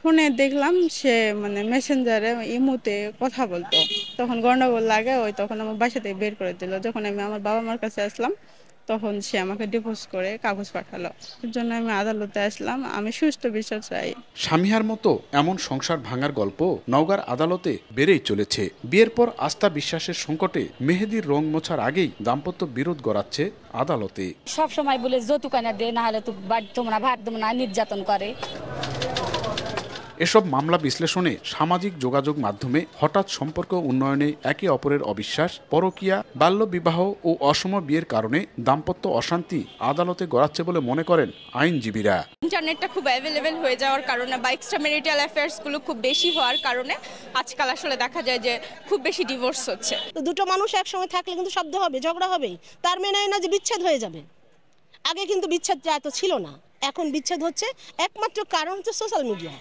ফোনে দেখলাম সে মানে মেসেঞ্জারে ইমুতে কথা বলতো, তখন গন্ডগোল লাগে, তখন আমার বাসা থেকে বের করে দিল। যখন আমি আমার বাবা মার কাছে আসলাম তখন সে আমাকে ডিভোর্স করে কাগজ পাঠালো। এর জন্য আমি আদালতে আসলাম, আমি সুষ্ঠু বিচার চাই। স্বামীহার মতো এমন সংসার ভাঙার গল্প নওগাঁর আদালতে বেড়েই চলেছে। বিয়ের পর আস্থা বিশ্বাসের সংকটে মেহেদির রং মোছার আগেই দাম্পত্য বিরোধ গড়াচ্ছে আদালতে। সব সময় বলে যৌতুক আনা দে, না হলে তো বাড়ি তোমরা ভাত দেবো না, নির্যাতন করে। এসব মামলা বিশ্লেষণে সামাজিক যোগাযোগ মাধ্যমে হঠাৎ সম্পর্ক উন্নয়নে একে অপরের অবিশ্বাস, পরকীয়া, বাল্যবিবাহ ও অসম বিয়ের কারণে দাম্পত্য অশান্তি আদালতে গড়াচ্ছে বলে মনে করেন আইনজীবীরা। ইন্টারনেটটা খুব অ্যাভেলেবেল হয়ে যাওয়ার কারণে বা এক্সট্রা ম্যারিটাল অ্যাফেয়ার্সগুলো খুব বেশি হওয়ার কারণে আজকাল আসলে দেখা যায় যে খুব বেশি ডিভোর্স হচ্ছে। তো দুটো মানুষ একসঙ্গে থাকলে কিন্তু শব্দ হবে, ঝগড়া হবেই, তার মানে না যে বিচ্ছেদ হয়ে যাবে। আগে কিন্তু বিচ্ছেদটা এত ছিল না, এখন বিচ্ছেদ হচ্ছে। একমাত্র কারণ হচ্ছে সোশ্যাল মিডিয়া।